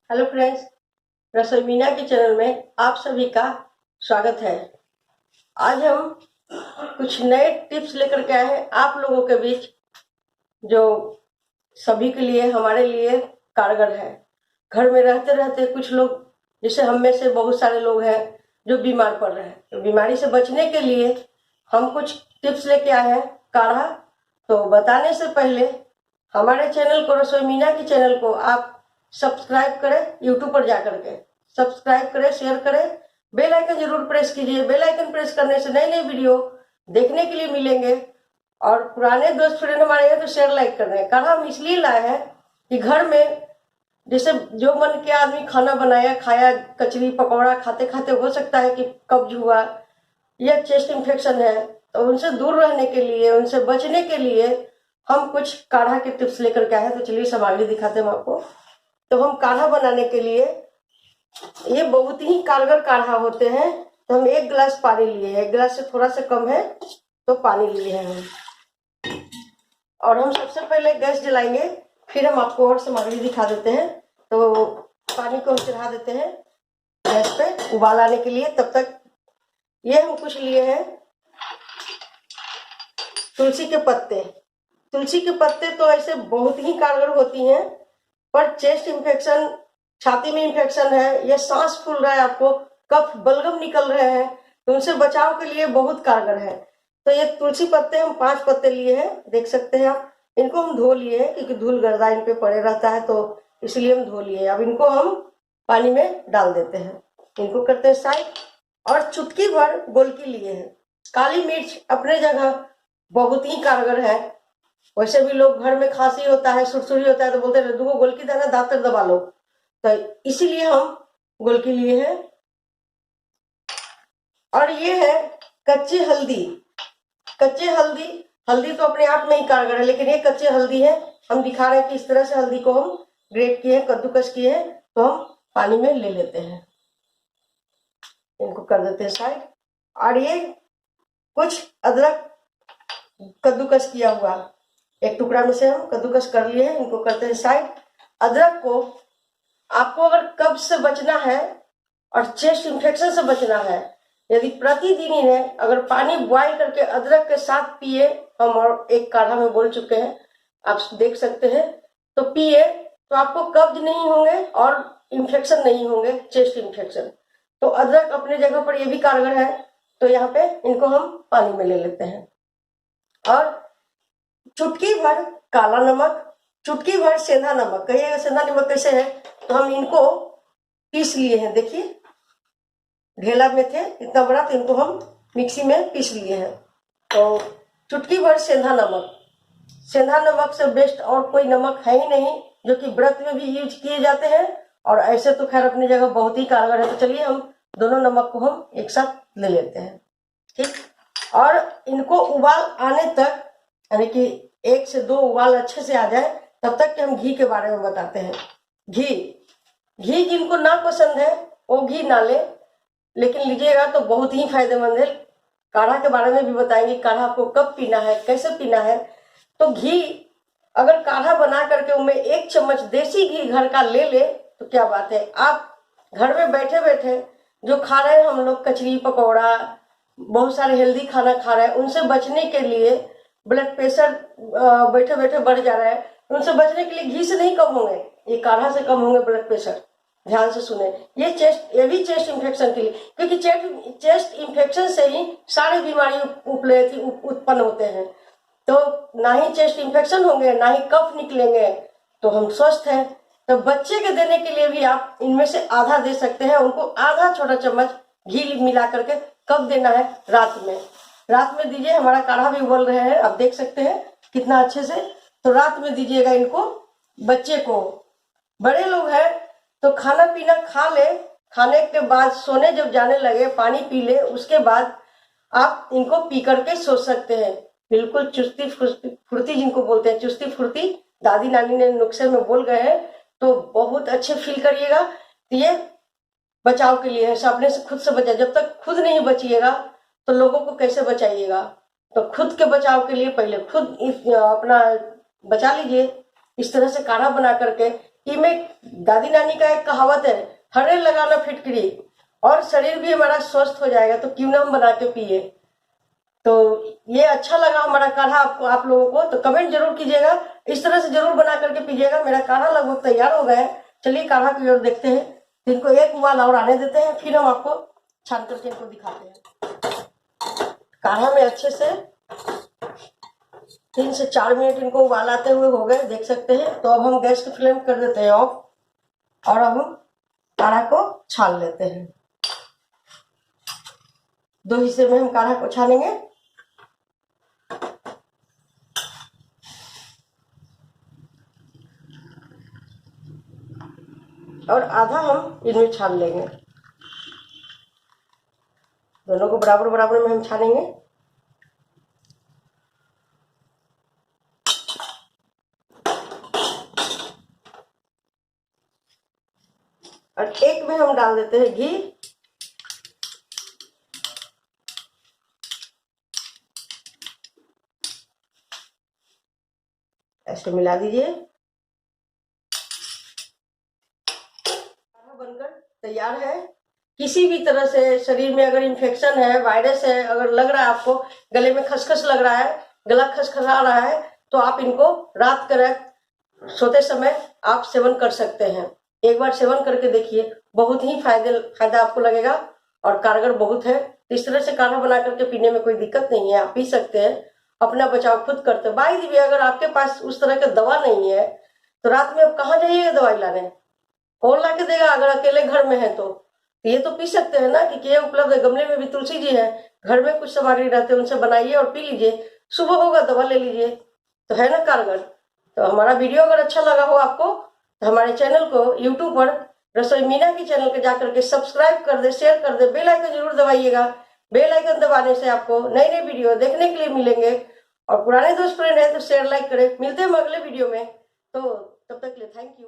Hello friends, रसोई मीना के channel में आप सभी का स्वागत है। आज हम कुछ नए टिप्स लेकर के आए हैं आप लोगों के बीच, जो सभी के लिए हमारे लिए कारगर है। घर में रहते रहते कुछ लोग, जैसे हम में से बहुत सारे लोग हैं जो बीमार पड़ रहे हैं, तो बीमारी से बचने के लिए हम कुछ टिप्स लेके आए हैं काढ़ा। तो बताने से पहले हमारे चैनल को, रसोई मीना के चैनल को आप सब्सक्राइब करें, यूट्यूब पर जाकर के सब्सक्राइब करें, शेयर करें, बेल आइकन जरूर प्रेस कीजिए। बेल आइकन प्रेस करने से नई नई वीडियो देखने के लिए मिलेंगे। और पुराने दोस्त फ्रेंड हमारे हैं तो शेयर लाइक कर रहे हैं। काढ़ा हम इसलिए लाए हैं कि घर में जैसे जो मन किया आदमी खाना बनाया, खाया, कचरी पकौड़ा खाते खाते हो सकता है कि कब्ज हुआ या चेस्ट इन्फेक्शन है, तो उनसे दूर रहने के लिए, उनसे बचने के लिए हम कुछ काढ़ा के टिप्स लेकर के आए हैं। तो चलिए सामग्री दिखाते हैं आपको। तो हम काढ़ा बनाने के लिए, ये बहुत ही कारगर काढ़ा होते हैं। तो हम 1 गिलास पानी लिए हैं, 1 गिलास से थोड़ा सा कम है तो पानी लिए हैं हम। और हम सबसे पहले गैस जलाएंगे, फिर हम आपको और सामग्री दिखा देते हैं। तो पानी को हम चढ़ा देते हैं गैस पे उबाल आने के लिए। तब तक ये हम कुछ लिए हैं तुलसी के पत्ते। तुलसी के पत्ते तो ऐसे बहुत ही कारगर होती हैं, पर चेस्ट इन्फेक्शन, छाती में इन्फेक्शन है, या सांस फूल रहा है, आपको कफ बलगम निकल रहे हैं, तो उनसे बचाव के लिए बहुत कारगर है। तो ये तुलसी पत्ते हम 5 पत्ते लिए हैं, देख सकते हैं आप। इनको हम धो लिए हैं क्योंकि धूल गर्दा इन पे पड़े रहता है, तो इसलिए हम धो लिए। अब इनको हम पानी में डाल देते हैं, इनको करते हैं साइड। और चुटकी भर गोलकी लिए हैं। काली मिर्च अपने जगह बहुत ही कारगर है। वैसे भी लोग घर में खांसी होता है, सुरसुरी होता है, तो बोलते हैं 2 गोलकी देना, दांत तक दबा लो। तो इसीलिए हम गोलकी लिए हैं। और ये है कच्ची हल्दी। कच्चे हल्दी, हल्दी तो अपने आप में ही कारगर है, लेकिन ये कच्चे हल्दी है। हम दिखा रहे हैं कि इस तरह से हल्दी को हम ग्रेट किए, कद्दूकस किए हैं। तो हम पानी में ले लेते हैं, इनको कर देते हैं साइड। और ये कुछ अदरक कद्दूकस किया हुआ, 1 टुकड़ा में से हम कद्दूकस कर लिए हैं, इनको करते हैं साइड। अदरक को, आपको अगर कब्ज से बचना है और चेस्ट इन्फेक्शन से बचना है, यदि प्रतिदिन इन्हें अगर पानी बॉयल करके अदरक के साथ पिए, हम और एक काढ़ा में बोल चुके हैं, आप देख सकते हैं, तो पिए तो आपको कब्ज नहीं होंगे और इन्फेक्शन नहीं होंगे, चेस्ट इन्फेक्शन। तो अदरक अपने जगह पर ये भी कारगर है। तो यहाँ पे इनको हम पानी में ले लेते हैं। और चुटकी भर काला नमक, चुटकी भर सेंधा नमक। कहिएगा सेंधा नमक कैसे है, तो हम इनको पीस लिए हैं। देखिए ढेला में थे इतना बड़ा, तो इनको हम मिक्सी में पीस लिए हैं। तो चुटकी भर सेंधा नमक। सेंधा नमक से बेस्ट और कोई नमक है ही नहीं, जो कि व्रत में भी यूज किए जाते हैं, और ऐसे तो खैर अपनी जगह बहुत ही कारगर है। तो चलिए हम दोनों नमक को हम एक साथ ले लेते हैं, ठीक। और इनको उबाल आने तक, यानी कि 1 से 2 उबाल अच्छे से आ जाए, तब तक कि हम घी के बारे में बताते हैं। घी जिनको ना पसंद है वो घी ना ले, लेकिन लीजिएगा तो बहुत ही फायदेमंद है। काढ़ा के बारे में भी बताएंगे, काढ़ा आपको कब पीना है, कैसे पीना है। तो घी अगर काढ़ा बना करके उनमें 1 चम्मच देसी घी घर का ले ले तो क्या बात है। आप घर में बैठे बैठे जो खा रहे हैं हम लोग, कचरी पकौड़ा, बहुत सारे हेल्दी खाना खा रहे हैं, उनसे बचने के लिए, ब्लड प्रेशर बैठे बैठे बढ़ जा रहा है, उनसे बचने के लिए घी से नहीं कम होंगे, ये काढ़ा से कम होंगे ब्लड प्रेशर। ध्यान से सुने, ये भी चेस्ट इन्फेक्शन के लिए, क्योंकि चेस्ट इन्फेक्शन से ही सारी बीमारी उत्पन्न होते हैं। तो ना ही चेस्ट इन्फेक्शन होंगे, ना ही कफ निकलेंगे, तो हम स्वस्थ हैं। तो बच्चे के देने के लिए भी आप इनमें से आधा दे सकते हैं। उनको आधा छोटा चम्मच घी मिला करके कब देना है, रात में दीजिए। हमारा काढ़ा भी उबल रहे हैं, आप देख सकते हैं कितना अच्छे से। तो रात में दीजिएगा इनको बच्चे को। बड़े लोग हैं तो खाना पीना खा ले, खाने के बाद सोने जब जाने लगे पानी पी ले, उसके बाद आप इनको पी करके सो सकते हैं। बिल्कुल चुस्ती फुर्ती जिनको बोलते हैं, चुस्ती फुर्ती दादी नानी ने नुस्खे में बोल गए हैं, तो बहुत अच्छे फील करिएगा। तो ये बचाव के लिए है, अपने से खुद से बचाए। जब तक खुद नहीं बचिएगा तो लोगों को कैसे बचाइएगा। तो खुद के बचाव के लिए पहले खुद अपना बचा लीजिए। इस तरह से काढ़ा बना करके कि में दादी नानी का एक कहावत है, हरे लगाना फिटकरी, और शरीर भी हमारा स्वस्थ हो जाएगा, तो क्यों ना हम बना के पिए। तो ये अच्छा लगा हमारा काढ़ा आपको, आप लोगों को, तो कमेंट जरूर कीजिएगा, इस तरह से जरूर बना करके पीजिएगा। मेरा काढ़ा लगभग तैयार हो गया है। चलिए काढ़ा की ओर देखते हैं। तो इनको एक उबाल और आने देते हैं, फिर हम आपको छान करके इनको दिखाते हैं। काढ़ा में अच्छे से 3 से 4 मिनट इनको उबाल आते हुए हो गए, देख सकते हैं। तो अब हम गैस की फ्लेम कर देते हैं ऑफ, और अब हम काढ़ा को छान लेते हैं। 2 हिस्से में हम काढ़ा को छानेंगे। और आधा हम इनमें छान लेंगे। दोनों को बराबर बराबर में हम छानेंगे। और एक में हम डाल देते हैं घी। ऐसे मिला दीजिए। बनकर तैयार है। किसी भी तरह से शरीर में अगर इन्फेक्शन है, वायरस है, अगर लग रहा है आपको गले में खसखस लग रहा है, गला खसखसा रहा है, तो आप इनको रात कर सोते समय आप सेवन कर सकते हैं। एक बार सेवन करके देखिए, बहुत ही फायदा आपको लगेगा और कारगर बहुत है। इस तरह से काढ़ा बना करके पीने में कोई दिक्कत नहीं है, आप पी सकते हैं, अपना बचाव खुद करते हैं। बाई दी वे, अगर आपके पास उस तरह का दवा नहीं है तो रात में आप कहाँ जाइएगा दवाई लाने, कौन ला के देगा अगर अकेले घर में है तो। ये तो पी सकते हैं ना, कि ये उपलब्ध है। गमले में भी तुलसी जी है, घर में कुछ सामग्री रहते हैं, उनसे बनाइए और पी लीजिए। सुबह होगा दवा ले लीजिए, तो है ना कारगर। तो हमारा वीडियो अगर अच्छा लगा हो आपको, तो हमारे चैनल को यूट्यूब पर रसोई मीना की चैनल के जाकर के सब्सक्राइब कर दे, शेयर कर दे, बेल आइकन जरूर दबाइएगा। बेल आइकन दबाने से आपको नई नई वीडियो देखने के लिए मिलेंगे। और पुराने दोस्त फ्रेंड है तो शेयर लाइक करें। मिलते हैं हम अगले वीडियो में, तो तब तक के लिए थैंक यू।